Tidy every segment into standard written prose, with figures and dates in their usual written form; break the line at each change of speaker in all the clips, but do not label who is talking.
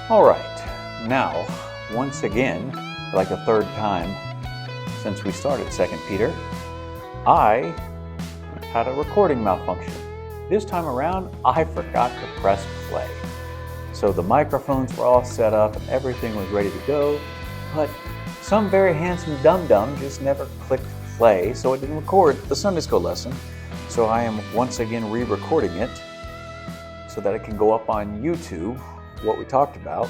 All right, now, once again, for like the third time since we started 2 Peter, I had a recording malfunction. This time around, I forgot to press play. So the microphones were all set up and everything was ready to go, but some very handsome dum-dum just never clicked play, so it didn't record the Sunday school lesson. So I am once again re-recording it so that it can go up on YouTube, what we talked about.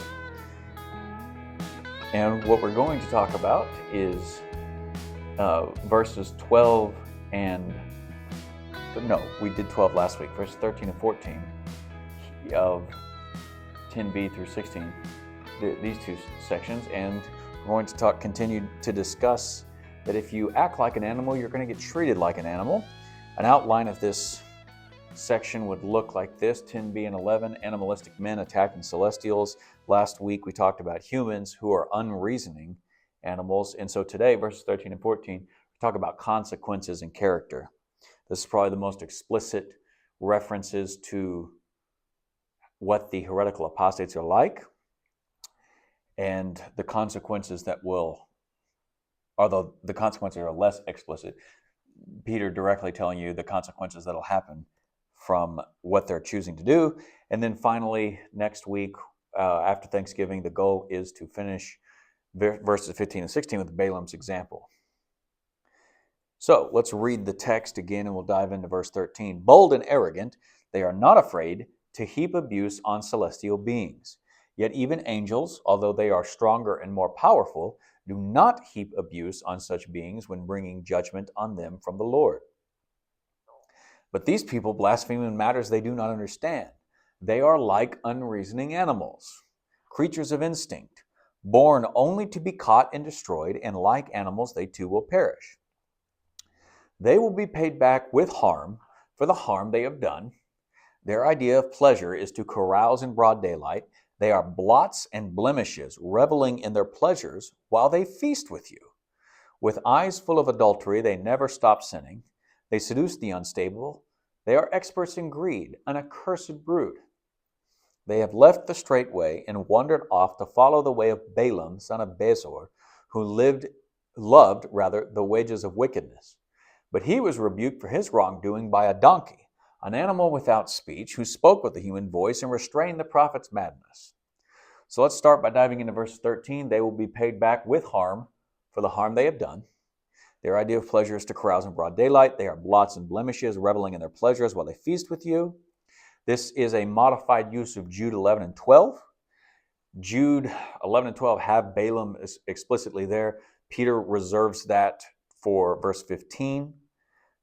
And what we're going to talk about is verses 12 and, no, we did 12 last week, verses 13 and 14 of 10b through 16, these two sections. And we're going to continue to discuss that if you act like an animal, you're going to get treated like an animal. An outline of this section would look like this: 10b and 11, animalistic men attacking celestials. Last week we talked about humans who are unreasoning animals. And so today, verses 13 and 14, we talk about consequences and character. This is probably the most explicit references to what the heretical apostates are like, and the consequences that will, although the consequences are less explicit, Peter directly telling you the consequences that'll happen from what they're choosing to do. And then finally, next week, after Thanksgiving, the goal is to finish verses 15 and 16 with Balaam's example. So let's read the text again and we'll dive into verse 13. Bold and arrogant, they are not afraid to heap abuse on celestial beings. Yet even angels, although they are stronger and more powerful, do not heap abuse on such beings when bringing judgment on them from the Lord. But these people blaspheme in matters they do not understand. They are like unreasoning animals, creatures of instinct, born only to be caught and destroyed, and like animals they too will perish. They will be paid back with harm for the harm they have done. Their idea of pleasure is to carouse in broad daylight. They are blots and blemishes, reveling in their pleasures while they feast with you. With eyes full of adultery, they never stop sinning. They seduce the unstable. They are experts in greed, an accursed brood. They have left the straight way and wandered off to follow the way of Balaam, son of Beor, who loved the wages of wickedness. But he was rebuked for his wrongdoing by a donkey, an animal without speech, who spoke with a human voice and restrained the prophet's madness. So let's start by diving into verse 13. They will be paid back with harm for the harm they have done. Their idea of pleasure is to carouse in broad daylight. They are blots and blemishes, reveling in their pleasures while they feast with you. This is a modified use of Jude 11 and 12. Jude 11 and 12 have Balaam explicitly there. Peter reserves that for verse 15.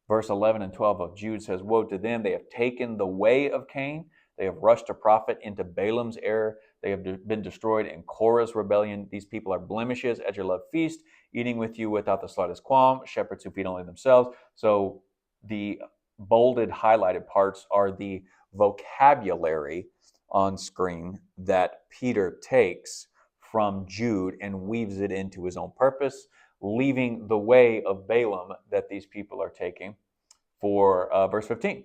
Verse 11 and 12 of Jude says, woe to them, they have taken the way of Cain. They have rushed a prophet into Balaam's error. They have been destroyed in Korah's rebellion. These people are blemishes at your love feast, eating with you without the slightest qualm, shepherds who feed only themselves. So the bolded, highlighted parts are the vocabulary on screen that Peter takes from Jude and weaves it into his own purpose, leaving the way of Balaam that these people are taking for verse 15.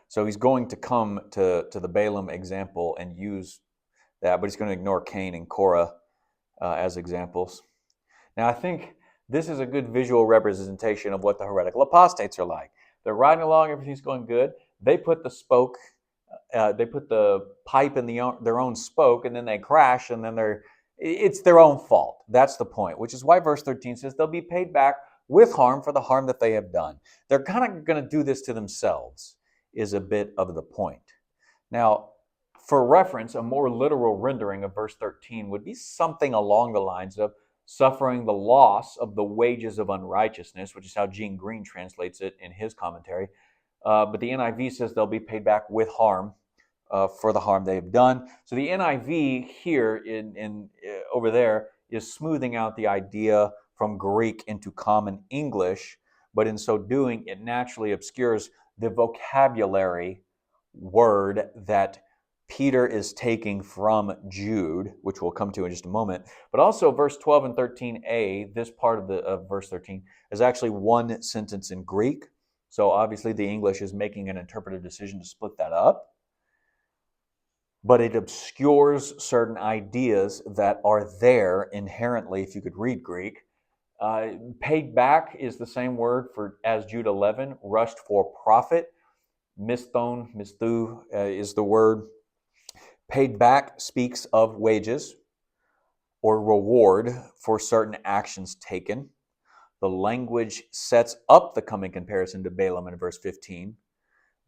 So he's going to come to the Balaam example and use that, but he's going to ignore Cain and Korah as examples. Now, I think this is a good visual representation of what the heretical apostates are like. They're riding along, everything's going good. They put the pipe in their own spoke, and then they crash, and then it's their own fault. That's the point, which is why verse 13 says they'll be paid back with harm for the harm that they have done. They're kind of going to do this to themselves, is a bit of the point. Now, for reference, a more literal rendering of verse 13 would be something along the lines of suffering the loss of the wages of unrighteousness, which is how Gene Green translates it in his commentary. But the NIV says they'll be paid back with harm for the harm they have done. So the NIV here over there is smoothing out the idea from Greek into common English, but in so doing, it naturally obscures the vocabulary word that Peter is taking from Jude, which we'll come to in just a moment. But also verse 12 and 13a, this part of verse 13, is actually one sentence in Greek. So obviously the English is making an interpretive decision to split that up. but it obscures certain ideas that are there inherently, if you could read Greek. Paid back is the same word for as Jude 11, rushed for profit. Misthu is the word. Paid back speaks of wages or reward for certain actions taken. The language sets up the coming comparison to Balaam in verse 15,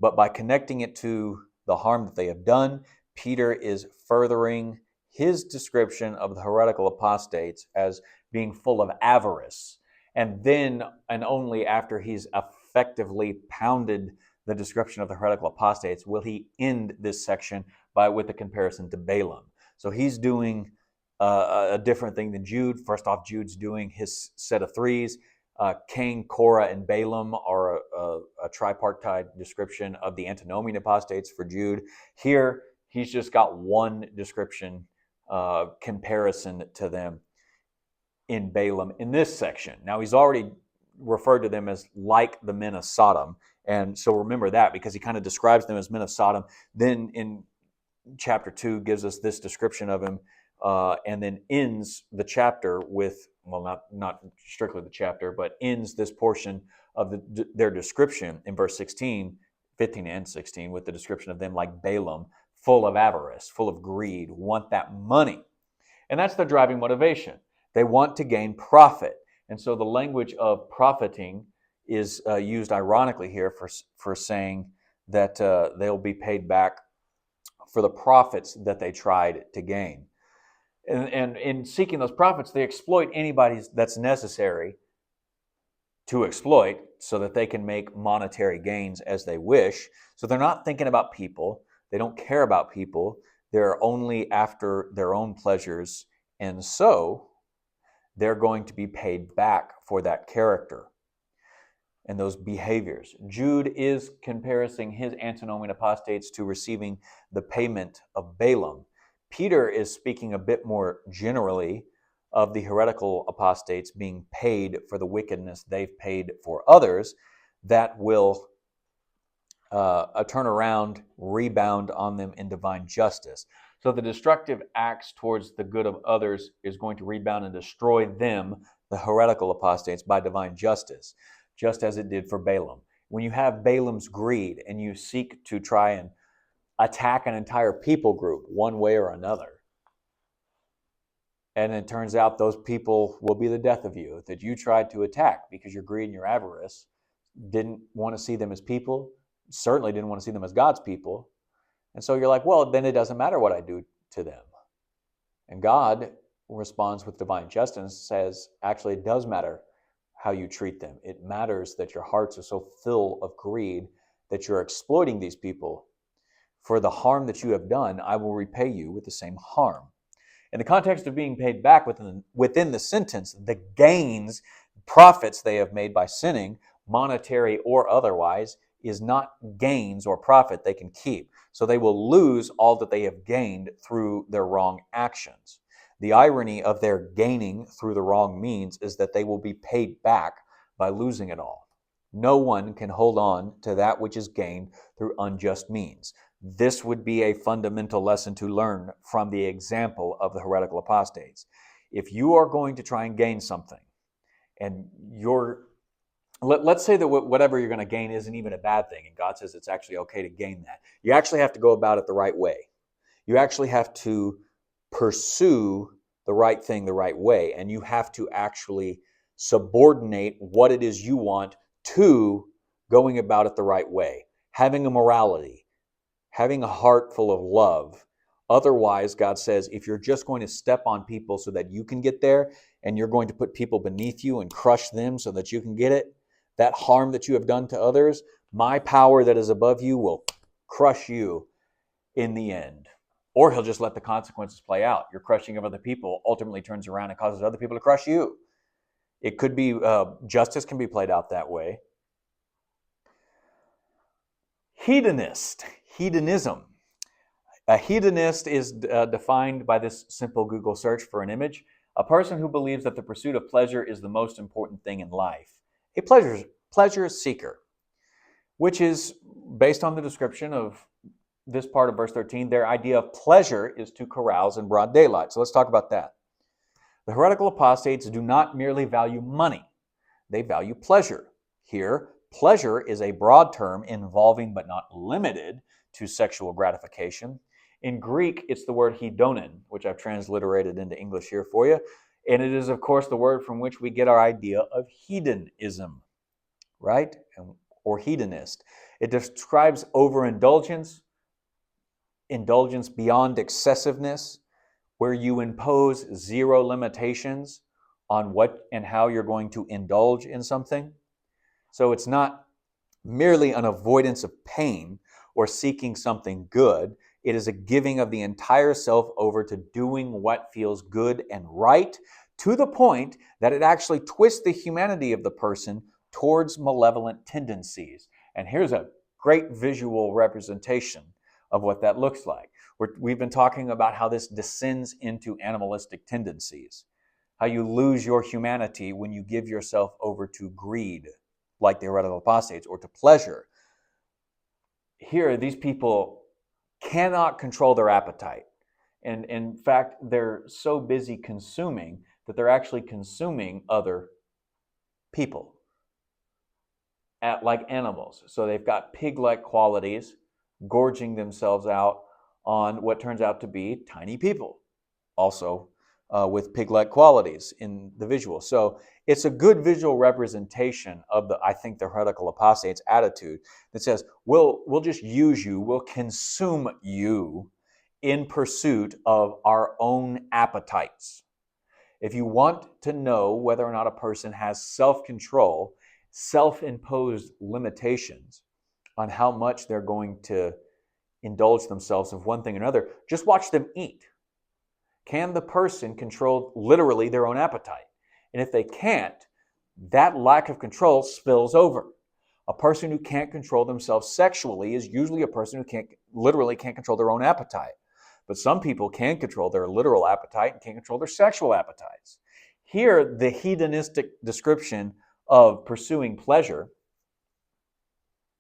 but by connecting it to the harm that they have done, Peter is furthering his description of the heretical apostates as being full of avarice. And then, and only after he's effectively pounded the description of the heretical apostates, will he end this section with a comparison to Balaam. So he's doing a different thing than Jude. First off, Jude's doing his set of threes. Cain, Korah, and Balaam are a tripartite description of the antinomian apostates for Jude. Here, he's just got one description, comparison to them in Balaam in this section. Now, he's already referred to them as like the men of Sodom. And so remember that, because he kind of describes them as men of Sodom. Then in chapter 2 gives us this description of him, and then ends the chapter with, well, not strictly the chapter, but ends this portion of their description in verse 16, 15 and 16, with the description of them like Balaam, full of avarice, full of greed, want that money. And that's the driving motivation. They want to gain profit. And so the language of profiting is used ironically here for saying that they'll be paid back for the profits that they tried to gain. And in seeking those profits, they exploit anybody that's necessary to exploit so that they can make monetary gains as they wish. So they're not thinking about people. They don't care about people. They're only after their own pleasures. And so they're going to be paid back for that character and those behaviors. Jude is comparing his antinomian apostates to receiving the payment of Balaam. Peter is speaking a bit more generally of the heretical apostates being paid for the wickedness they've paid for others that will turn around, rebound on them in divine justice. So the destructive acts towards the good of others is going to rebound and destroy them, the heretical apostates, by divine justice, just as it did for Balaam. When you have Balaam's greed and you seek to try and attack an entire people group one way or another, and it turns out those people will be the death of you that you tried to attack because your greed and your avarice didn't want to see them as people, certainly didn't want to see them as God's people. And so you're like, well, then it doesn't matter what I do to them. And God responds with divine justice and says, actually, it does matter how you treat them. It matters that your hearts are so full of greed that you're exploiting these people. For the harm that you have done, I will repay you with the same harm. In the context of being paid back within the sentence, the gains, profits they have made by sinning, monetary or otherwise, is not gains or profit they can keep. So they will lose all that they have gained through their wrong actions. The irony of their gaining through the wrong means is that they will be paid back by losing it all. No one can hold on to that which is gained through unjust means. This would be a fundamental lesson to learn from the example of the heretical apostates. If you are going to try and gain something, and let's say that whatever you're going to gain isn't even a bad thing, and God says it's actually okay to gain that, you actually have to go about it the right way. You actually have to pursue the right thing the right way, and you have to actually subordinate what it is you want to going about it the right way, having a morality, having a heart full of love. Otherwise, God says, if you're just going to step on people so that you can get there, and you're going to put people beneath you and crush them so that you can get it, that harm that you have done to others, my power that is above you will crush you in the end. Or he'll just let the consequences play out. Your crushing of other people ultimately turns around and causes other people to crush you. It could be, justice can be played out that way. Hedonism. A hedonist is defined by this simple Google search for an image: a person who believes that the pursuit of pleasure is the most important thing in life. A pleasure seeker, which is based on the description of this part of verse 13, their idea of pleasure is to carouse in broad daylight. So let's talk about that. The heretical apostates do not merely value money, they value pleasure. Here, pleasure is a broad term involving but not limited to sexual gratification. In Greek, it's the word hedonin, which I've transliterated into English here for you. And it is, of course, the word from which we get our idea of hedonism, right? Or hedonist. It describes overindulgence, indulgence beyond excessiveness, where you impose zero limitations on what and how you're going to indulge in something. So it's not merely an avoidance of pain or seeking something good. It is a giving of the entire self over to doing what feels good and right, to the point that it actually twists the humanity of the person towards malevolent tendencies. And here's a great visual representation of what that looks like. We've been talking about how this descends into animalistic tendencies, how you lose your humanity when you give yourself over to greed, like the heretical apostates, or to pleasure. Here, these people cannot control their appetite. And in fact, they're so busy consuming that they're actually consuming other people like animals. So they've got pig-like qualities, gorging themselves out on what turns out to be tiny people, also with pig-like qualities in the visual. So it's a good visual representation of I think the heretical apostate's attitude that says, we'll just use you, we'll consume you in pursuit of our own appetites. If you want to know whether or not a person has self-control, self-imposed limitations on how much they're going to indulge themselves of one thing or another, just watch them eat. Can the person control literally their own appetite? And if they can't, that lack of control spills over. A person who can't control themselves sexually is usually a person who literally can't control their own appetite. But some people can control their literal appetite and can't control their sexual appetites. Here, the hedonistic description of pursuing pleasure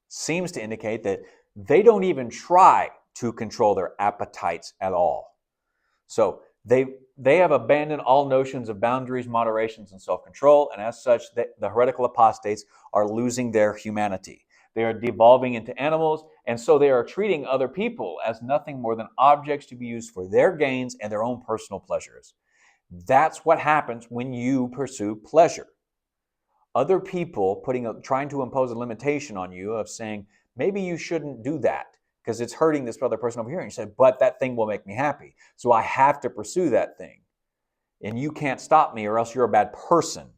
seems to indicate that they don't even try to control their appetites at all. So they have abandoned all notions of boundaries, moderations, and self-control, and as such, the heretical apostates are losing their humanity. They are devolving into animals, and so they are treating other people as nothing more than objects to be used for their gains and their own personal pleasures. That's what happens when you pursue pleasure. Other people trying to impose a limitation on you of saying, maybe you shouldn't do that because it's hurting this other person over here. And you say, but that thing will make me happy, so I have to pursue that thing. And you can't stop me or else you're a bad person.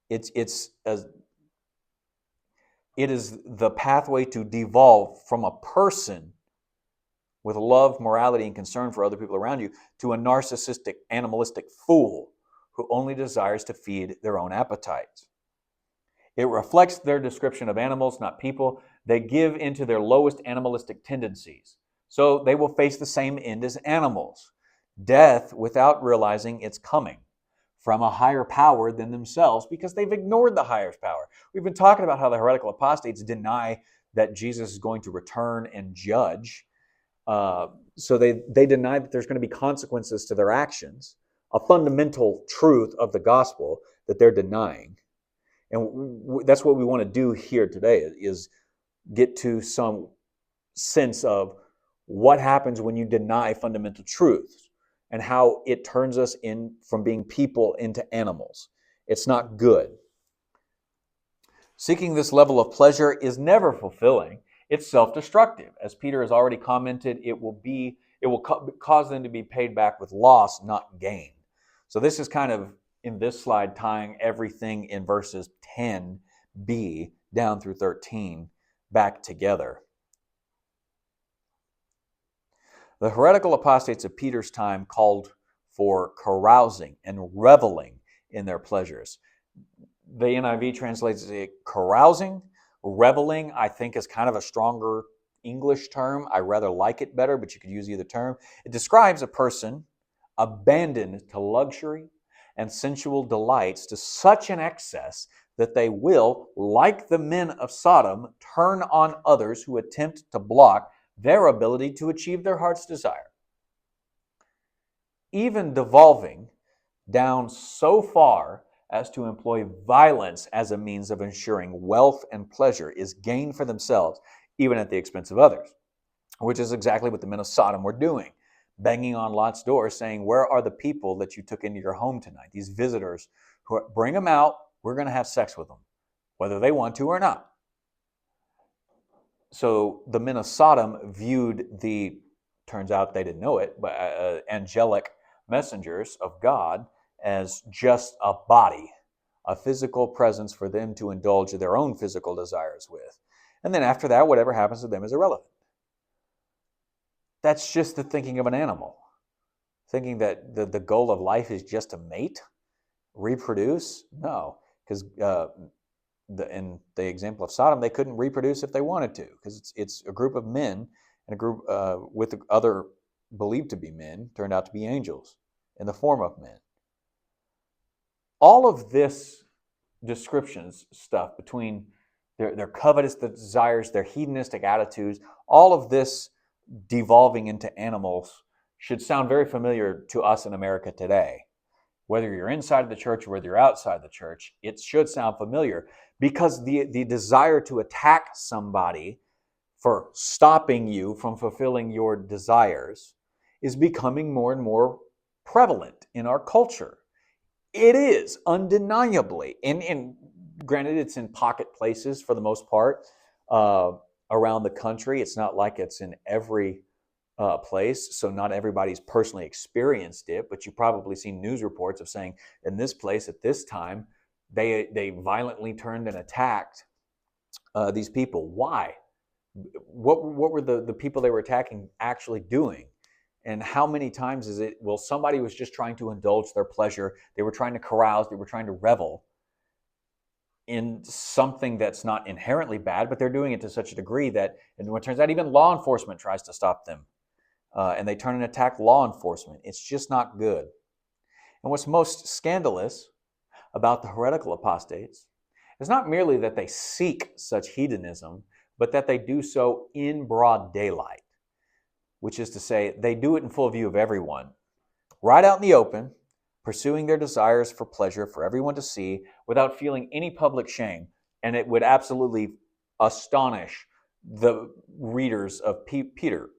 It is the pathway to devolve from a person with love, morality, and concern for other people around you to a narcissistic, animalistic fool who only desires to feed their own appetites. It reflects their description of animals, not people. They give into their lowest animalistic tendencies. So they will face the same end as animals, death without realizing it's coming from a higher power than themselves because they've ignored the highest power. We've been talking about how the heretical apostates deny that Jesus is going to return and judge. So they deny that there's going to be consequences to their actions, a fundamental truth of the gospel that they're denying. And that's what we want to do here today, is get to some sense of what happens when you deny fundamental truths and how it turns us from being people into animals. It's not good. Seeking this level of pleasure is never fulfilling. It's self-destructive. As Peter has already commented, it will cause them to be paid back with loss, not gain. So this is kind of, in this slide, tying everything in verses 10b down through 13 back together. The heretical apostates of Peter's time called for carousing and reveling in their pleasures. The NIV translates it carousing. Reveling, I think, is kind of a stronger English term. I rather like it better, but you could use either term. It describes a person abandoned to luxury and sensual delights to such an excess that they will, like the men of Sodom, turn on others who attempt to block their ability to achieve their heart's desire. Even devolving down so far as to employ violence as a means of ensuring wealth and pleasure is gain for themselves, even at the expense of others, which is exactly what the men of Sodom were doing, banging on Lot's door saying, where are the people that you took into your home tonight? These visitors, bring them out, we're going to have sex with them, whether they want to or not. So the men of Sodom viewed turns out they didn't know it, but angelic messengers of God as just a body, a physical presence for them to indulge their own physical desires with. And then after that, whatever happens to them is irrelevant. That's just the thinking of an animal, thinking that the goal of life is just to mate, reproduce. No, because in the example of Sodom, they couldn't reproduce if they wanted to, because it's a group of men, and a group with other believed to be men turned out to be angels in the form of men. All of this descriptions stuff between their covetous desires, their hedonistic attitudes, all of this devolving into animals should sound very familiar to us in America today. Whether you're inside the church or whether you're outside the church, it should sound familiar, because the desire to attack somebody for stopping you from fulfilling your desires is becoming more and more prevalent in our culture. It is undeniably, and granted, it's in pocket places for the most part around the country. It's not like it's in every place, so not everybody's personally experienced it, but you've probably seen news reports of saying in this place at this time they violently turned and attacked these people. Why? What were the people they were attacking actually doing? And how many times is it, well, somebody was just trying to indulge their pleasure, they were trying to carouse, they were trying to revel in something that's not inherently bad, but they're doing it to such a degree that, and it turns out even law enforcement tries to stop them. And they turn and attack law enforcement. It's just not good. And what's most scandalous about the heretical apostates is not merely that they seek such hedonism, but that they do so in broad daylight, which is to say, they do it in full view of everyone, right out in the open, pursuing their desires for pleasure for everyone to see without feeling any public shame. And it would absolutely astonish the readers of Peter,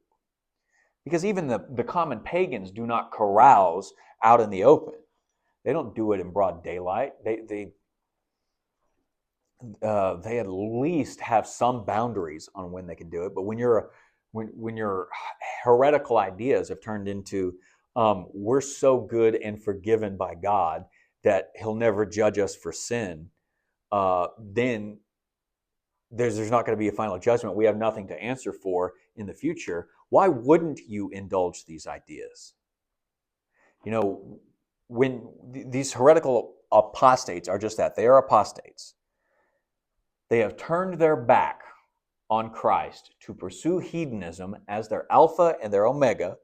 because even the common pagans do not carouse out in the open. They don't do it in broad daylight. They at least have some boundaries on when they can do it. But when your heretical ideas have turned into we're so good and forgiven by God that He'll never judge us for sin, then there's not going to be a final judgment. We have nothing to answer for in the future. Why wouldn't you indulge these ideas? You know, when these heretical apostates are just that, they are apostates. They have turned their back on Christ to pursue hedonism as their alpha and their omega,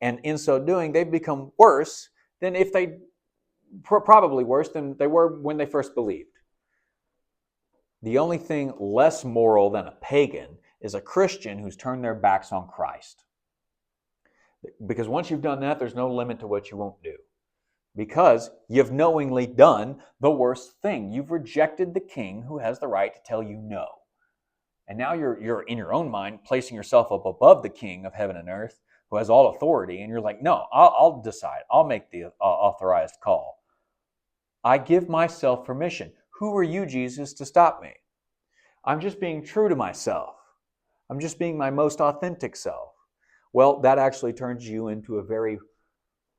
and in so doing, they've become worse than if they, probably worse than they were when they first believed. The only thing less moral than a pagan is a Christian who's turned their backs on Christ. Because once you've done that, there's no limit to what you won't do. Because you've knowingly done the worst thing. You've rejected the king who has the right to tell you no. And now you're in your own mind placing yourself up above the king of heaven and earth who has all authority. And you're like, no, I'll decide. I'll make the authorized call. I give myself permission. Who are you, Jesus, to stop me? I'm just being true to myself. I'm just being my most authentic self. Well, that actually turns you into a very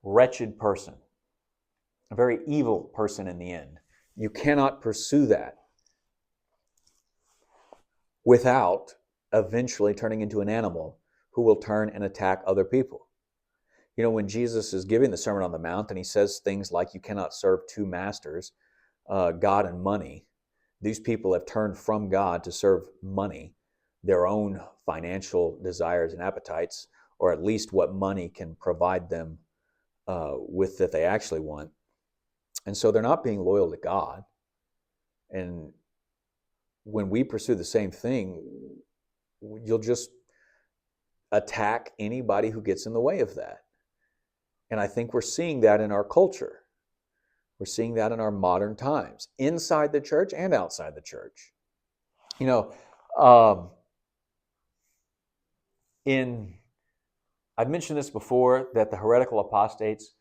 wretched person, a very evil person in the end. You cannot pursue that without eventually turning into an animal who will turn and attack other people. You know, when Jesus is giving the Sermon on the Mount and he says things like, you cannot serve two masters, God and money. These people have turned from God to serve money, their own financial desires and appetites, or at least what money can provide them with that they actually want. And so they're not being loyal to God. And when we pursue the same thing, you'll just attack anybody who gets in the way of that. And I think we're seeing that in our culture. We're seeing that in our modern times, inside the church and outside the church. You know, I've mentioned this before, that the heretical apostates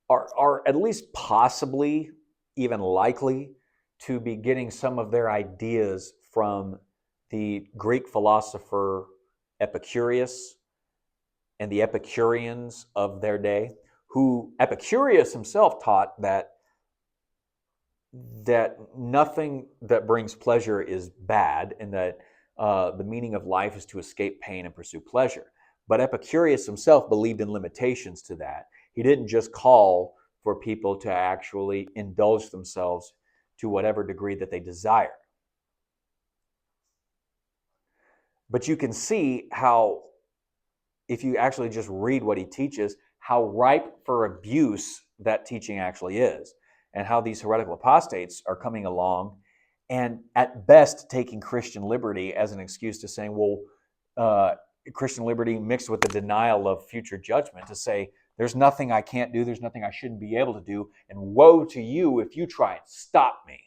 are at least possibly even likely to be getting some of their ideas from the Greek philosopher Epicurus and the Epicureans of their day, who Epicurus himself taught that nothing that brings pleasure is bad, and that the meaning of life is to escape pain and pursue pleasure. But Epicurus himself believed in limitations to that. He didn't just call for people to actually indulge themselves to whatever degree that they desire. But you can see how, if you actually just read what he teaches, how ripe for abuse that teaching actually is, and how these heretical apostates are coming along and at best taking Christian liberty as an excuse to saying, well, Christian liberty mixed with the denial of future judgment, to say, there's nothing I can't do, there's nothing I shouldn't be able to do, and woe to you if you try and stop me.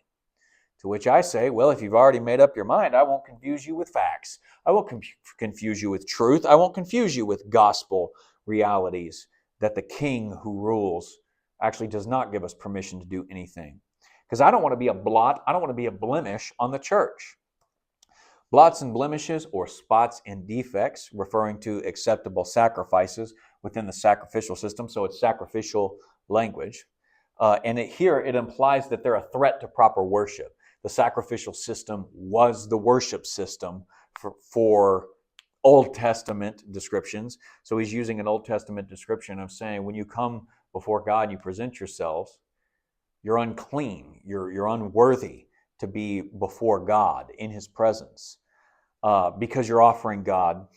To which I say, well, if you've already made up your mind, I won't confuse you with facts. I won't confuse you with truth. I won't confuse you with gospel realities, that the king who rules actually does not give us permission to do anything. Because I don't want to be a blot, I don't want to be a blemish on the church. Blots and blemishes, or spots and defects, referring to acceptable sacrifices within the sacrificial system. So it's sacrificial language. And here it implies that they're a threat to proper worship. The sacrificial system was the worship system for Old Testament descriptions. So he's using an Old Testament description of saying, when you come before God, you present yourselves, you're unclean, you're unworthy to be before God in his presence, because you're offering God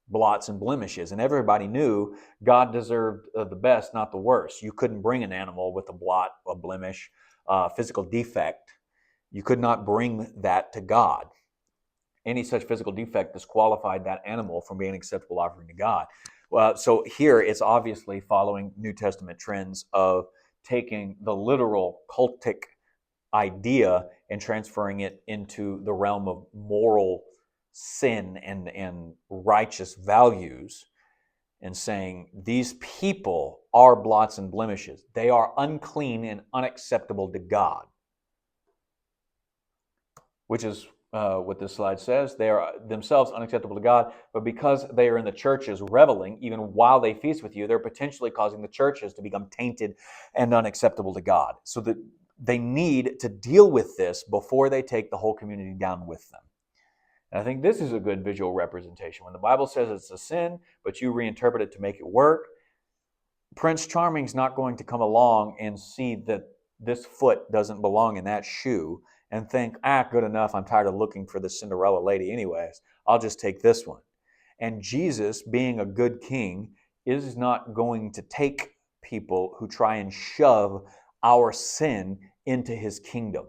blots and blemishes. And everybody knew God deserved the best, not the worst. You couldn't bring an animal with a blot, a blemish, physical defect. You could not bring that to God. Any such physical defect disqualified that animal from being an acceptable offering to God. So here it's obviously following New Testament trends of taking the literal cultic idea and transferring it into the realm of moral sin and righteous values, and saying these people are blots and blemishes. They are unclean and unacceptable to God, which is what this slide says. They are themselves unacceptable to God, but because they are in the churches reveling, even while they feast with you, they're potentially causing the churches to become tainted and unacceptable to God. So that they need to deal with this before they take the whole community down with them. And I think this is a good visual representation. When the Bible says it's a sin, but you reinterpret it to make it work, Prince Charming's not going to come along and see that this foot doesn't belong in that shoe and think, good enough, I'm tired of looking for the Cinderella lady anyways, I'll just take this one. And Jesus, being a good king, is not going to take people who try and shove our sin into his kingdom.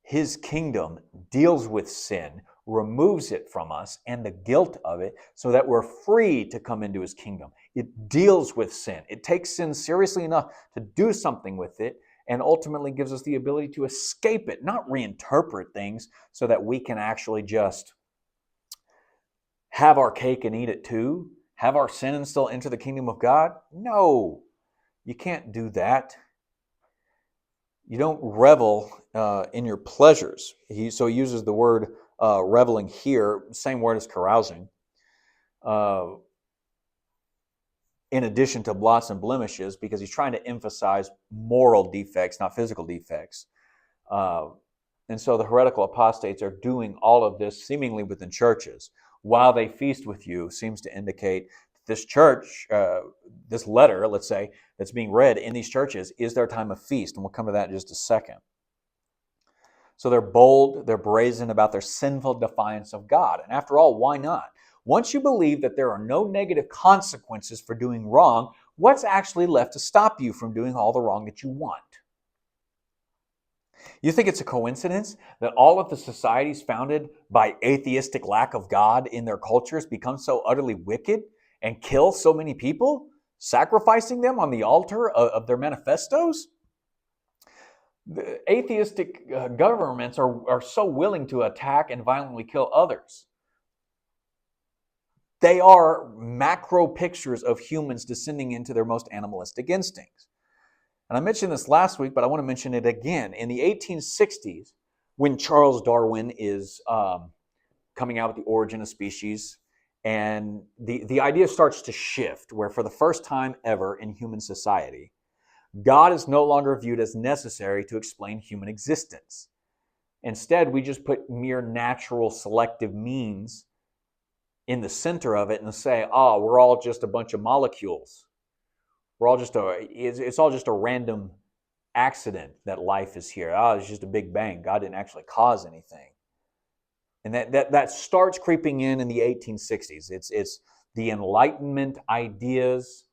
His kingdom deals with sin, removes it from us and the guilt of it, so that we're free to come into his kingdom. It deals with sin. It takes sin seriously enough to do something with it, and ultimately gives us the ability to escape it, not reinterpret things so that we can actually just have our cake and eat it too, have our sin and still enter the kingdom of God. No, you can't do that. You don't revel in your pleasures. So he uses the word reveling here, same word as carousing, in addition to blots and blemishes, because he's trying to emphasize moral defects, not physical defects. And so the heretical apostates are doing all of this seemingly within churches. While they feast with you seems to indicate this church, this letter, let's say, that's being read in these churches is their time of feast. And we'll come to that in just a second. So they're bold, they're brazen about their sinful defiance of God. And after all, why not? Once you believe that there are no negative consequences for doing wrong, what's actually left to stop you from doing all the wrong that you want? You think it's a coincidence that all of the societies founded by atheistic lack of God in their cultures become so utterly wicked and kill so many people, sacrificing them on the altar of their manifestos? The atheistic governments are so willing to attack and violently kill others. They are macro pictures of humans descending into their most animalistic instincts. And I mentioned this last week, but I want to mention it again. In the 1860s, when Charles Darwin is coming out with The Origin of Species, and the idea starts to shift, where for the first time ever in human society, God is no longer viewed as necessary to explain human existence. Instead, we just put mere natural selective means in the center of it and say, oh, we're all just a bunch of molecules. It's all just a random accident that life is here. Oh, it's just a big bang. God didn't actually cause anything. And that starts creeping in the 1860s. It's the Enlightenment ideas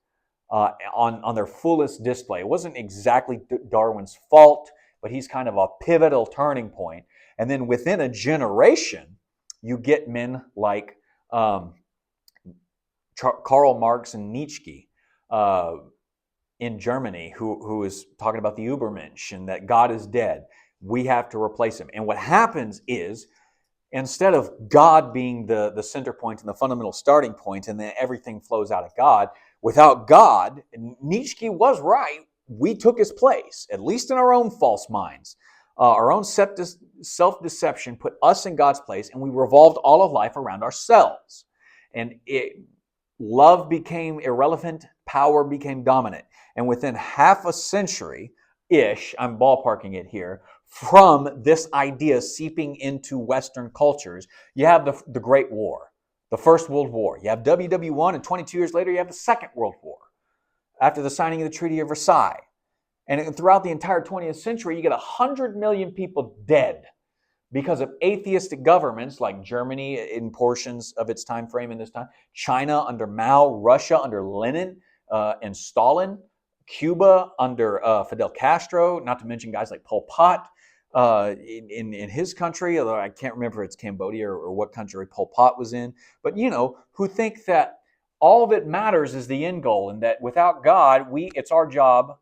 on their fullest display. It wasn't exactly Darwin's fault, but he's kind of a pivotal turning point. And then within a generation, you get men like Karl Marx and Nietzsche in Germany, who is talking about the Übermensch and that God is dead. We have to replace him. And what happens is, instead of God being the center point and the fundamental starting point, and then everything flows out of God, without God, Nietzsche was right. We took his place, at least in our own false minds. Our own self-deception put us in God's place, and we revolved all of life around ourselves. And love became irrelevant, power became dominant. And within half a century-ish, I'm ballparking it here, from this idea seeping into Western cultures, you have the Great War, the First World War. You have WW1, and 22 years later, you have the Second World War, after the signing of the Treaty of Versailles. And throughout the entire 20th century, you get 100 million people dead because of atheistic governments like Germany in portions of its time frame in this time, China under Mao, Russia under Lenin and Stalin, Cuba under Fidel Castro, not to mention guys like Pol Pot in his country, although I can't remember if it's Cambodia or what country Pol Pot was in, but who think that all that matters is the end goal, and that without God, it's our job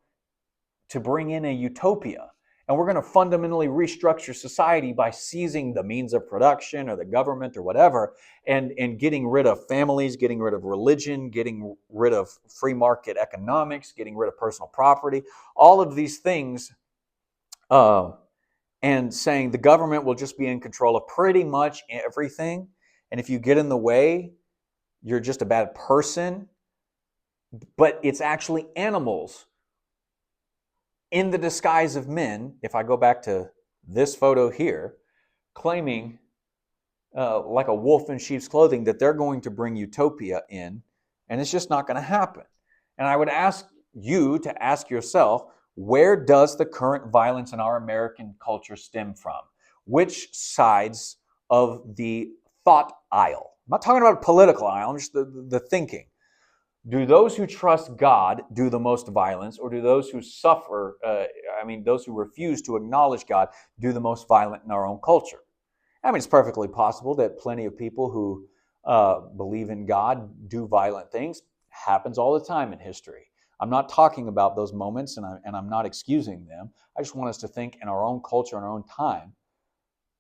to bring in a utopia. And we're going to fundamentally restructure society by seizing the means of production or the government or whatever, and getting rid of families, getting rid of religion, getting rid of free market economics, getting rid of personal property, all of these things, and saying the government will just be in control of pretty much everything. And if you get in the way, you're just a bad person. But it's actually animals in the disguise of men, if I go back to this photo here, claiming like a wolf in sheep's clothing that they're going to bring utopia in, and it's just not going to happen. And I would ask you to ask yourself, where does the current violence in our American culture stem from? Which sides of the thought aisle? I'm not talking about a political aisle, I'm just the thinking. Do those who trust God do the most violence, or do those who suffer, those who refuse to acknowledge God, do the most violent in our own culture? I mean, it's perfectly possible that plenty of people who believe in God do violent things. Happens all the time in history. I'm not talking about those moments, and I'm not excusing them. I just want us to think in our own culture, in our own time.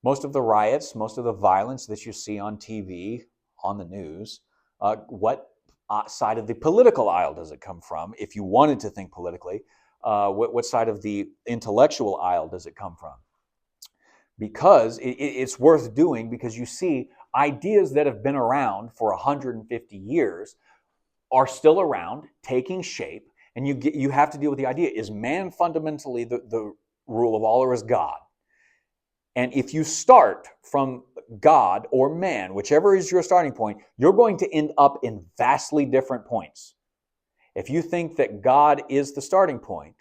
Most of the riots, most of the violence that you see on TV, on the news, what side of the political aisle does it come from? If you wanted to think politically, what side of the intellectual aisle does it come from? Because it's worth doing, because you see ideas that have been around for 150 years are still around, taking shape, and you have to deal with the idea, is man fundamentally the rule of all, or is God? And if you start from God or man, whichever is your starting point, you're going to end up in vastly different points. If you think that God is the starting point,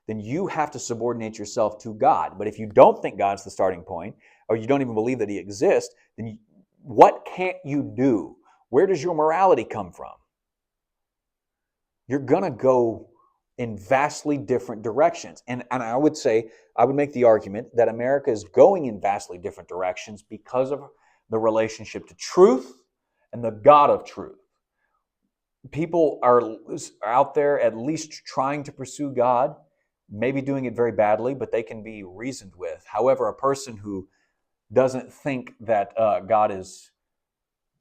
then you have to subordinate yourself to God. But if you don't think God's the starting point, or you don't even believe that he exists, then what can't you do? Where does your morality come from? You're going to go in vastly different directions. And I would say, I would make the argument that America is going in vastly different directions because of the relationship to truth and the God of truth. People are out there at least trying to pursue God, maybe doing it very badly, but they can be reasoned with. However, a person who doesn't think that God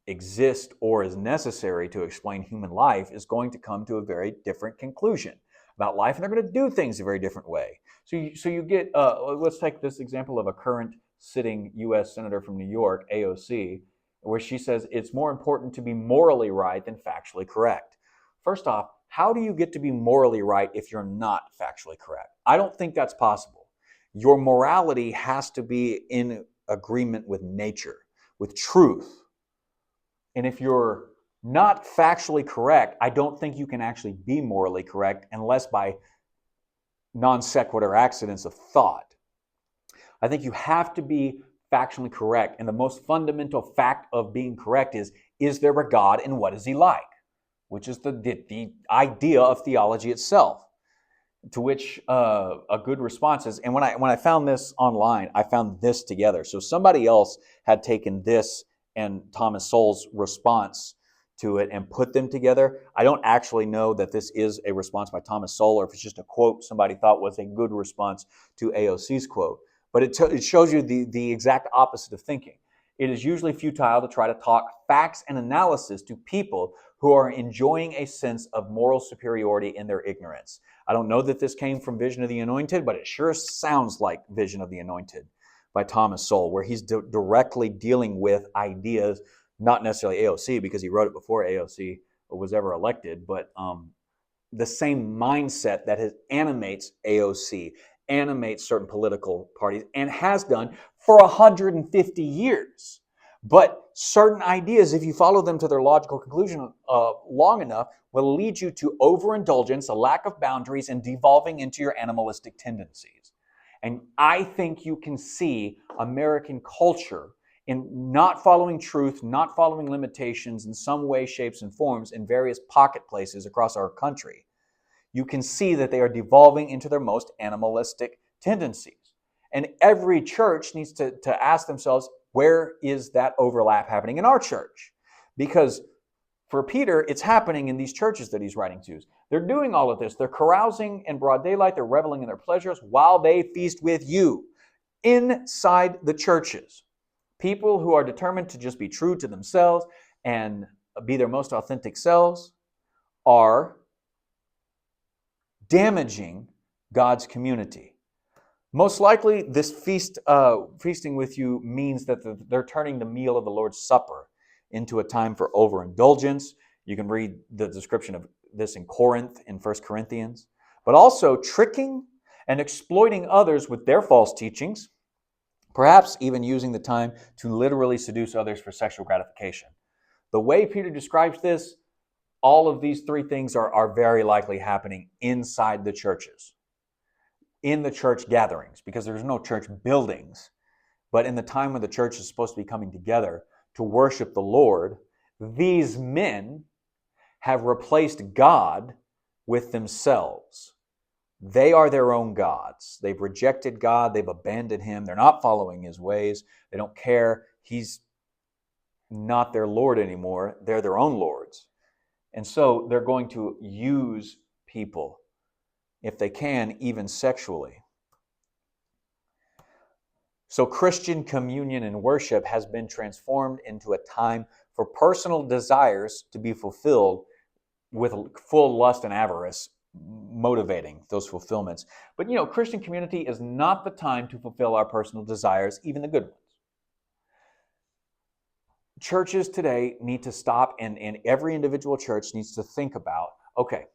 exists or is necessary to explain human life is going to come to a very different conclusion about life, and they're going to do things a very different way. So you get, let's take this example of a current sitting U.S. Senator from New York, AOC, where she says it's more important to be morally right than factually correct. First off, how do you get to be morally right if you're not factually correct? I don't think that's possible. Your morality has to be in agreement with nature, with truth. And if you're not factually correct, I don't think you can actually be morally correct unless by non sequitur accidents of thought. I think you have to be factually correct. And the most fundamental fact of being correct is there a God and what is he like? Which is the idea of theology itself. To which a good response is, and when I found this online, I found this together. So somebody else had taken this and Thomas Sowell's response to it and put them together. I don't actually know that this is a response by Thomas Sowell or if it's just a quote somebody thought was a good response to AOC's quote. But it shows you the exact opposite of thinking. It is usually futile to try to talk facts and analysis to people who are enjoying a sense of moral superiority in their ignorance. I don't know that this came from Vision of the Anointed, but it sure sounds like Vision of the Anointed by Thomas Sowell, where he's directly dealing with ideas, not necessarily AOC, because he wrote it before AOC was ever elected, but the same mindset that animates AOC, animates certain political parties, and has done for 150 years. But certain ideas, if you follow them to their logical conclusion long enough, will lead you to overindulgence, a lack of boundaries, and devolving into your animalistic tendencies. And I think you can see American culture in not following truth, not following limitations in some way, shapes, and forms in various pocket places across our country. You can see that they are devolving into their most animalistic tendencies. And every church needs to ask themselves, where is that overlap happening in our church? Because for Peter, it's happening in these churches that he's writing to. They're doing all of this. They're carousing in broad daylight. They're reveling in their pleasures while they feast with you inside the churches. People who are determined to just be true to themselves and be their most authentic selves are damaging God's community. Most likely, this feasting with you means that they're turning the meal of the Lord's Supper into a time for overindulgence. You can read the description of this in Corinth, in 1 Corinthians. But also tricking and exploiting others with their false teachings, perhaps even using the time to literally seduce others for sexual gratification. The way Peter describes this, all of these three things are very likely happening inside the churches, in the church gatherings, because there's no church buildings. But in the time when the church is supposed to be coming together to worship the Lord, these men have replaced God with themselves. They are their own gods. They've rejected God. They've abandoned him. They're not following his ways. They don't care. He's not their Lord anymore. They're their own lords. And so they're going to use people, if they can, even sexually. So Christian communion and worship has been transformed into a time for personal desires to be fulfilled with full lust and avarice motivating those fulfillments. But Christian community is not the time to fulfill our personal desires, even the good ones. Churches today need to stop, and every individual church needs to think about, okay,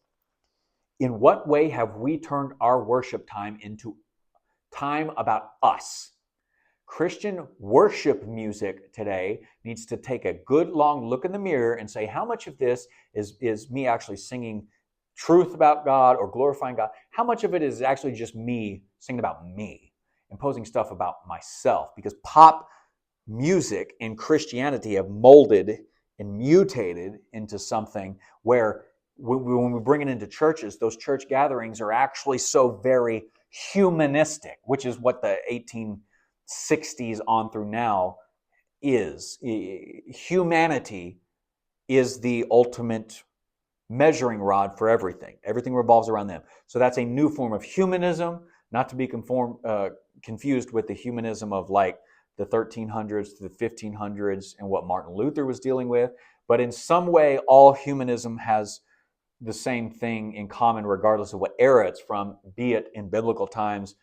in what way have we turned our worship time into time about us? Christian worship music today needs to take a good long look in the mirror and say, how much of this is me actually singing truth about God or glorifying God? How much of it is actually just me singing about me, imposing stuff about myself? Because pop music and Christianity have molded and mutated into something where when we bring it into churches, those church gatherings are actually so very humanistic, which is what the 1860s on through now is. Humanity is the ultimate measuring rod for everything. Everything revolves around them. So that's a new form of humanism, not to be confused with the humanism of like the 1300s to the 1500s and what Martin Luther was dealing with. But in some way, all humanism has the same thing in common, regardless of what era it's from, be it in biblical times,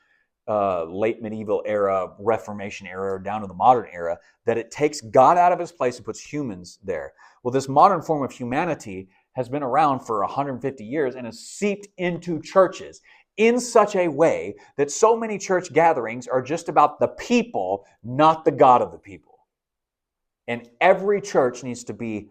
late medieval era, Reformation era, or down to the modern era, that it takes God out of his place and puts humans there. Well, this modern form of humanity has been around for 150 years and has seeped into churches in such a way that so many church gatherings are just about the people, not the God of the people. And every church needs to be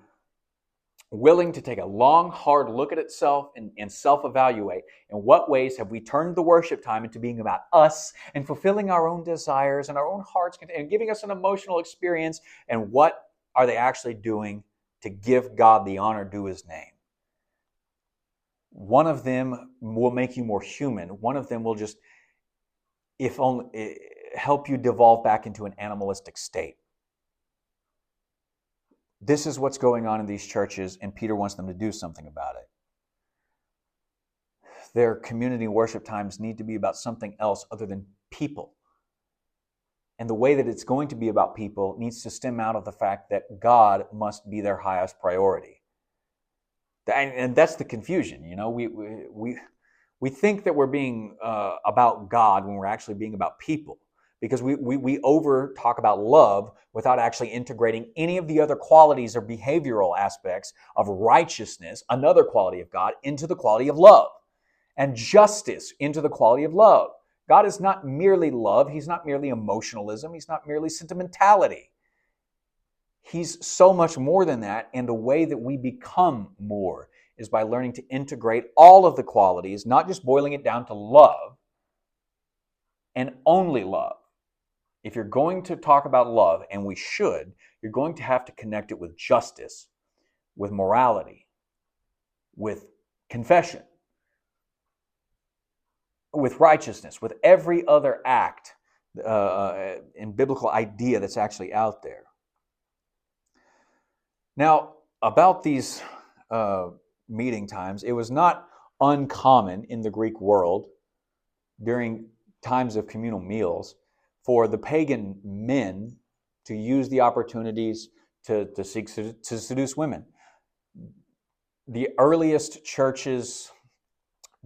willing to take a long, hard look at itself and self-evaluate. In what ways have we turned the worship time into being about us and fulfilling our own desires and our own hearts and giving us an emotional experience? And what are they actually doing to give God the honor due his name? One of them will make you more human. One of them will just, if only, help you devolve back into an animalistic state. This is what's going on in these churches, and Peter wants them to do something about it. Their community worship times need to be about something else other than people. And the way that it's going to be about people needs to stem out of the fact that God must be their highest priority. And that's the confusion. You know, we think that we're being about God when we're actually being about people. Because we over talk about love without actually integrating any of the other qualities or behavioral aspects of righteousness, another quality of God, into the quality of love, and justice into the quality of love. God is not merely love. He's not merely emotionalism. He's not merely sentimentality. He's so much more than that, and the way that we become more is by learning to integrate all of the qualities, not just boiling it down to love, and only love. If you're going to talk about love, and we should, you're going to have to connect it with justice, with morality, with confession, with righteousness, with every other act and biblical idea that's actually out there. Now, about these meeting times, it was not uncommon in the Greek world during times of communal meals for the pagan men to use the opportunities to seduce women. The earliest churches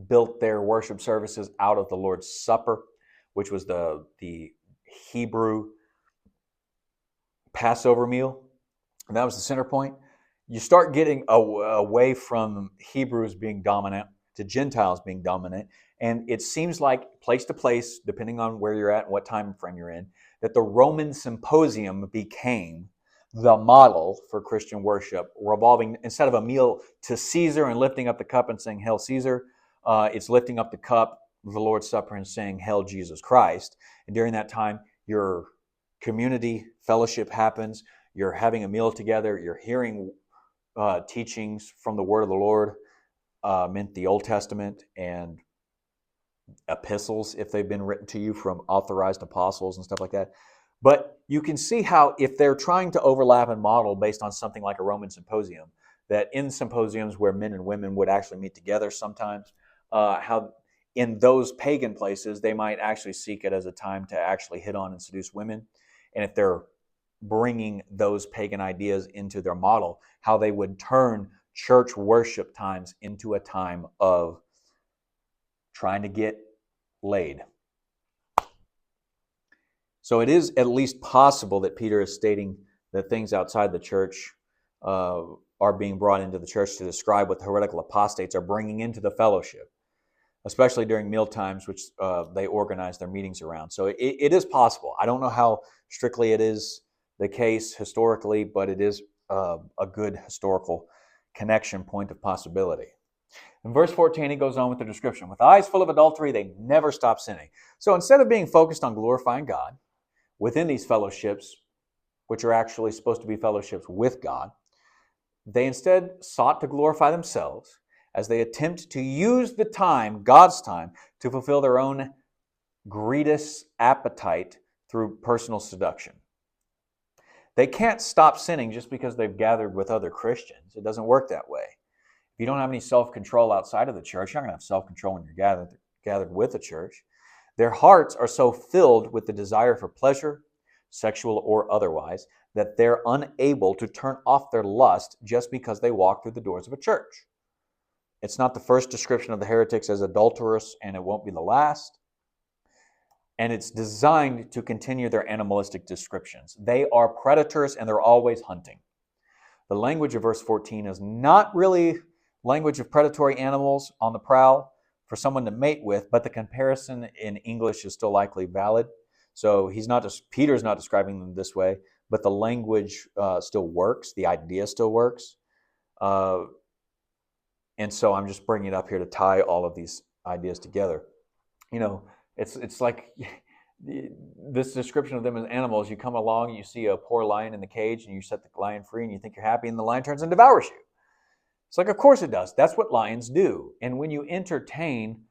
built their worship services out of the Lord's Supper, which was the Hebrew Passover meal. And that was the center point. You start getting away from Hebrews being dominant to Gentiles being dominant. And it seems like place to place, depending on where you're at and what time frame you're in, that the Roman symposium became the model for Christian worship, revolving, instead of a meal to Caesar and lifting up the cup and saying, "Hail Caesar," it's lifting up the cup, the Lord's Supper, and saying, "Hail Jesus Christ." And during that time, your community fellowship happens. You're having a meal together. You're hearing teachings from the Word of the Lord, meant the Old Testament, and epistles if they've been written to you from authorized apostles and stuff like that. But you can see how if they're trying to overlap and model based on something like a Roman symposium, that in symposiums where men and women would actually meet together sometimes, how in those pagan places they might actually seek it as a time to actually hit on and seduce women. And if they're bringing those pagan ideas into their model, how they would turn church worship times into a time of trying to get laid. So it is at least possible that Peter is stating that things outside the church are being brought into the church to describe what the heretical apostates are bringing into the fellowship, especially during meal times, which they organize their meetings around. So it is possible. I don't know how strictly it is the case historically, but it is a good historical connection point of possibility. In verse 14, he goes on with the description. With eyes full of adultery, they never stop sinning. So instead of being focused on glorifying God within these fellowships, which are actually supposed to be fellowships with God, they instead sought to glorify themselves as they attempt to use the time, God's time, to fulfill their own greedous appetite through personal seduction. They can't stop sinning just because they've gathered with other Christians. It doesn't work that way. If you don't have any self-control outside of the church, you're not going to have self-control when you're gathered with the church. Their hearts are so filled with the desire for pleasure, sexual or otherwise, that they're unable to turn off their lust just because they walk through the doors of a church. It's not the first description of the heretics as adulterous, and it won't be the last. And it's designed to continue their animalistic descriptions. They are predators and they're always hunting. The language of verse 14 is not really language of predatory animals on the prowl for someone to mate with, but the comparison in English is still likely valid. So Peter's not describing them this way, but the language still works. The idea still works. And so I'm just bringing it up here to tie all of these ideas together. You know, it's like this description of them as animals. You come along, you see a poor lion in the cage, and you set the lion free, and you think you're happy, and the lion turns and devours you. It's like, of course it does. That's what lions do. And when you entertain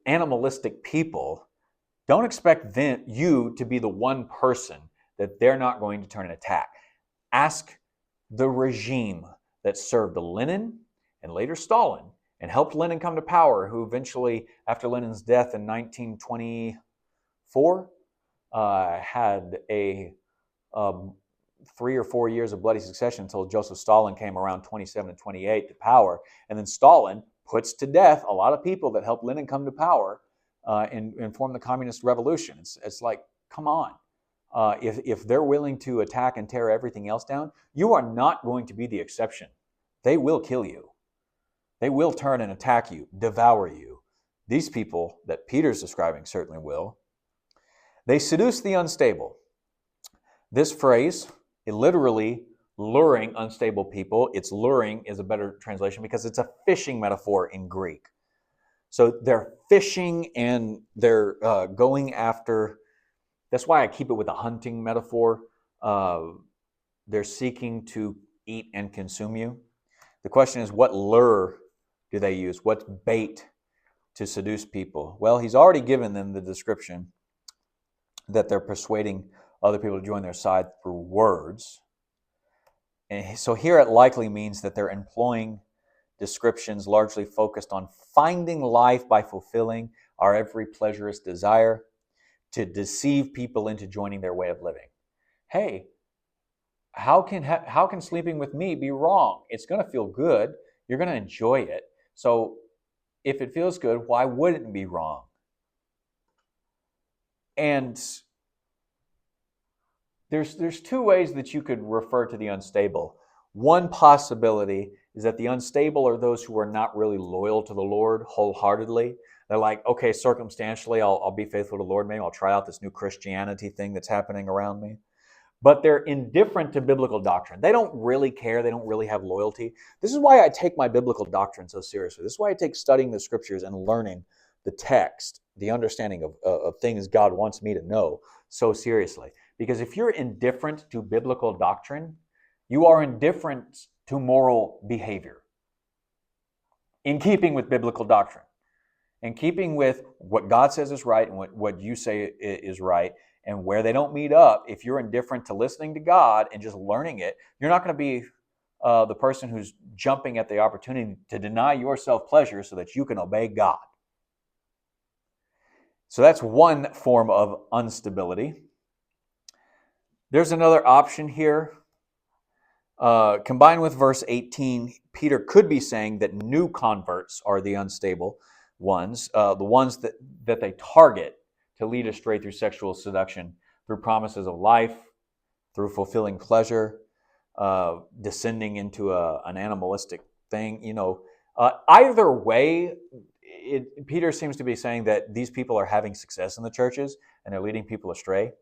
animalistic people, don't expect you to be the one person that they're not going to turn and attack. Ask the regime that served Lenin and later Stalin and helped Lenin come to power, who eventually, after Lenin's death in 1924, had a 3 or 4 years of bloody succession until Joseph Stalin came around 27 and 28 to power. And then Stalin puts to death a lot of people that helped Lenin come to power and form the communist revolution. It's like, come on. If they're willing to attack and tear everything else down, you are not going to be the exception. They will kill you. They will turn and attack you, devour you. These people that Peter's describing certainly will. They seduce the unstable. This phrase, literally luring unstable people, it's luring is a better translation because it's a fishing metaphor in Greek. So they're fishing and they're going after, that's why I keep it with a hunting metaphor. They're seeking to eat and consume you. The question is, what lure do they use? What's bait to seduce people? Well, he's already given them the description that they're persuading other people to join their side through words. And so here it likely means that they're employing descriptions largely focused on finding life by fulfilling our every pleasurous desire to deceive people into joining their way of living. Hey, how can sleeping with me be wrong? It's going to feel good. You're going to enjoy it. So if it feels good, why wouldn't it be wrong? And there's two ways that you could refer to the unstable. One possibility is that the unstable are those who are not really loyal to the Lord wholeheartedly. They're like, okay, circumstantially, I'll be faithful to the Lord. Maybe I'll try out this new Christianity thing that's happening around me. But they're indifferent to biblical doctrine. They don't really care. They don't really have loyalty. This is why I take my biblical doctrine so seriously. This is why I take studying the scriptures and learning the text, the understanding of things God wants me to know so seriously. Because if you're indifferent to biblical doctrine, you are indifferent to moral behavior. In keeping with biblical doctrine. In keeping with what God says is right and what you say is right, and where they don't meet up, if you're indifferent to listening to God and just learning it, you're not going to be the person who's jumping at the opportunity to deny yourself pleasure so that you can obey God. So that's one form of instability. There's another option here. Combined with verse 18, Peter could be saying that new converts are the unstable ones, the ones that they target to lead astray through sexual seduction, through promises of life, through fulfilling pleasure, descending into an animalistic thing. Either way, Peter seems to be saying that these people are having success in the churches and they're leading people astray.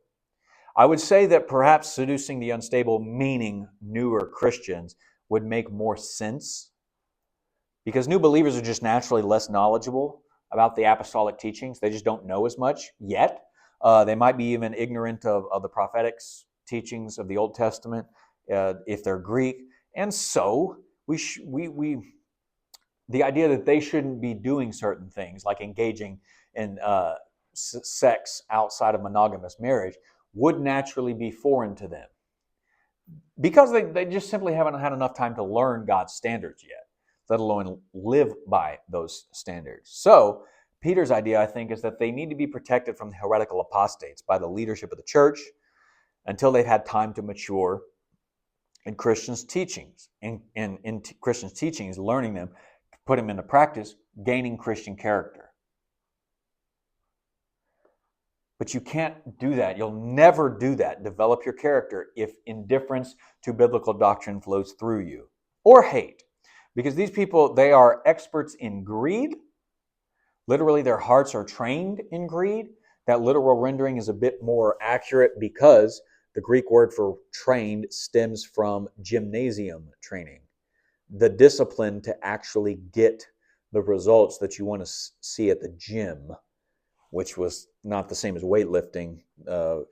I would say that perhaps seducing the unstable, meaning newer Christians, would make more sense because new believers are just naturally less knowledgeable about the apostolic teachings. They just don't know as much yet. They might be even ignorant of the prophetic teachings of the Old Testament if they're Greek. And so we the idea that they shouldn't be doing certain things, like engaging in sex outside of monogamous marriage, would naturally be foreign to them because they just simply haven't had enough time to learn God's standards yet, let alone live by those standards. So Peter's idea, I think, is that they need to be protected from the heretical apostates by the leadership of the church until they've had time to mature in Christians' teachings, in Christians' teachings, learning them, put them into practice, gaining Christian character. But you can't do that. You'll never do that. Develop your character if indifference to biblical doctrine flows through you, or hate. Because these people, they are experts in greed. Literally, their hearts are trained in greed. That literal rendering is a bit more accurate because the Greek word for trained stems from gymnasium training, the discipline to actually get the results that you want to see at the gym, which was not the same as weightlifting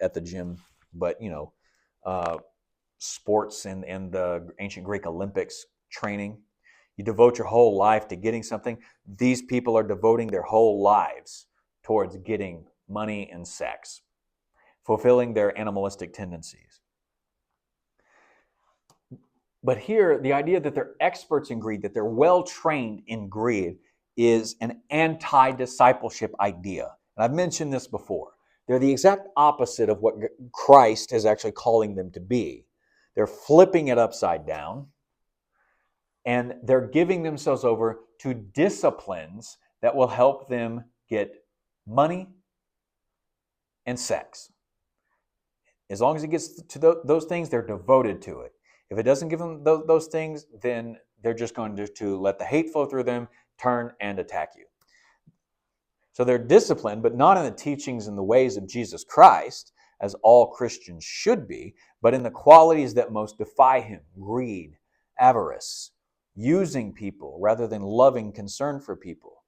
at the gym, but sports and the ancient Greek Olympics training. You devote your whole life to getting something. These people are devoting their whole lives towards getting money and sex, fulfilling their animalistic tendencies. But here, the idea that they're experts in greed, that they're well-trained in greed, is an anti-discipleship idea. And I've mentioned this before. They're the exact opposite of what Christ is actually calling them to be. They're flipping it upside down, and they're giving themselves over to disciplines that will help them get money and sex. As long as it gets to those things, they're devoted to it. If it doesn't give them those things, then they're just going to let the hate flow through them, turn and attack you. So they're disciplined, but not in the teachings and the ways of Jesus Christ, as all Christians should be, but in the qualities that most defy him: greed, avarice, using people rather than loving concern for people.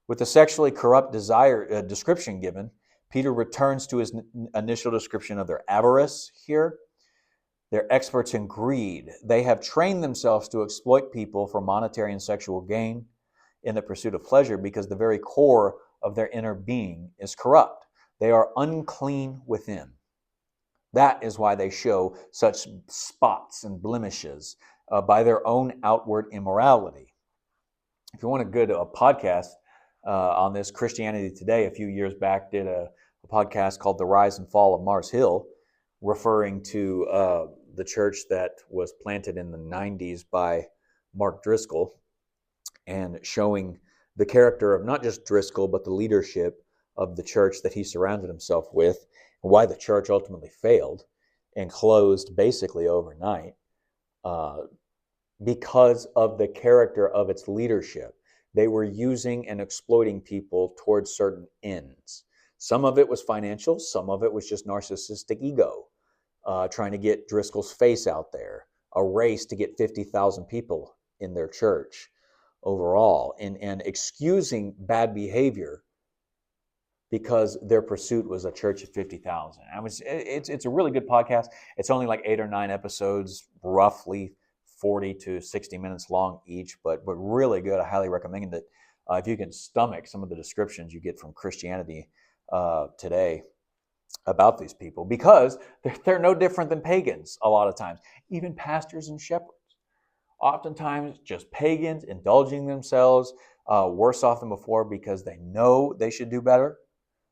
With the sexually corrupt desire description given, Peter returns to his initial description of their avarice here. They're experts in greed. They have trained themselves to exploit people for monetary and sexual gain in the pursuit of pleasure because the very core of their inner being is corrupt. They are unclean within. That is why they show such spots and blemishes by their own outward immorality. If you want a good podcast on this, Christianity Today a few years back did a podcast called The Rise and Fall of Mars Hill, referring to the church that was planted in the 90s by Mark Driscoll, and showing the character of not just Driscoll, but the leadership of the church that he surrounded himself with, and why the church ultimately failed and closed basically overnight because of the character of its leadership. They were using and exploiting people towards certain ends. Some of it was financial, some of it was just narcissistic ego, trying to get Driscoll's face out there, a race to get 50,000 people in their church overall, and excusing bad behavior because their pursuit was a church of 50,000. It's a really good podcast. It's only like 8 or 9 episodes, roughly 40 to 60 minutes long each, but really good. I highly recommend it if you can stomach some of the descriptions you get from Christianity Today about these people, because they're no different than pagans a lot of times, even pastors and shepherds. Oftentimes just pagans indulging themselves, worse off than before because they know they should do better.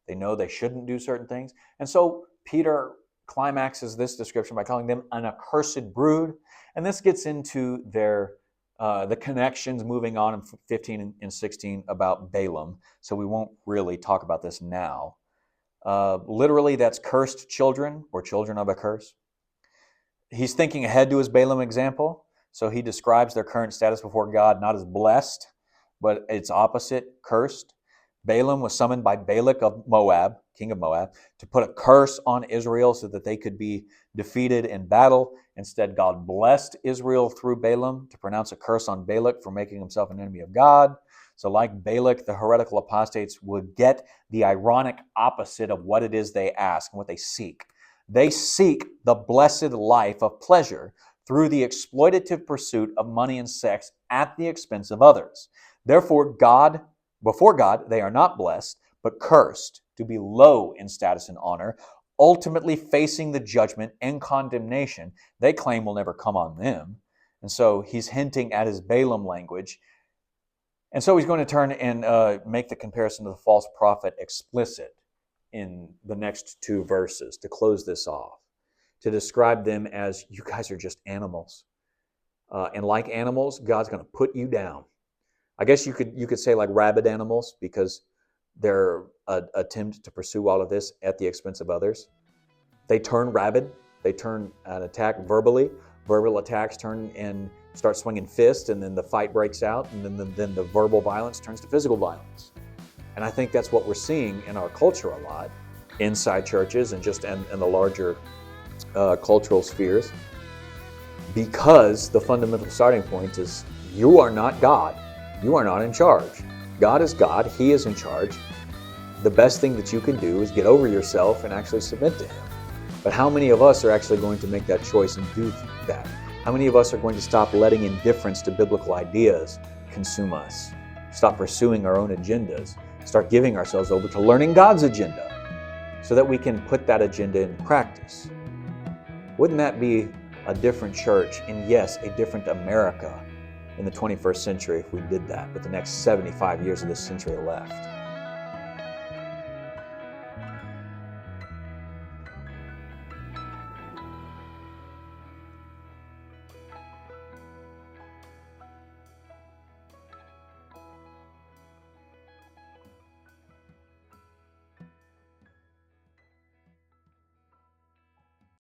They know they shouldn't do certain things. And so Peter climaxes this description by calling them an accursed brood. And this gets into their the connections moving on in 15 and 16 about Balaam. So we won't really talk about this now. Literally, that's cursed children or children of a curse. He's thinking ahead to his Balaam example. So he describes their current status before God not as blessed, but its opposite, cursed. Balaam was summoned by Balak of Moab, king of Moab, to put a curse on Israel so that they could be defeated in battle. Instead, God blessed Israel through Balaam to pronounce a curse on Balak for making himself an enemy of God. So like Balak, the heretical apostates would get the ironic opposite of what it is they ask and what they seek. They seek the blessed life of pleasure through the exploitative pursuit of money and sex at the expense of others. Therefore, before God, they are not blessed, but cursed, to be low in status and honor, ultimately facing the judgment and condemnation they claim will never come on them. And so he's hinting at his Balaam language. And so he's going to turn and make the comparison to the false prophet explicit in the next two verses to close this off, to describe them as, you guys are just animals. And like animals, God's going to put you down. I guess you could say like rabid animals, because their attempt to pursue all of this at the expense of others. They turn rabid. They turn and attack verbally. Verbal attacks turn and start swinging fists, and then the fight breaks out, and then the verbal violence turns to physical violence. And I think that's what we're seeing in our culture a lot, inside churches and just in the larger cultural spheres, because the fundamental starting point is you are not God. You are not in charge. God is God. He is in charge. The best thing that you can do is get over yourself and actually submit to Him. But how many of us are actually going to make that choice and do that? How many of us are going to stop letting indifference to biblical ideas consume us? Stop pursuing our own agendas. Start giving ourselves over to learning God's agenda so that we can put that agenda into practice. Wouldn't that be a different church, and yes, a different America in the 21st century if we did that with the next 75 years of this century left?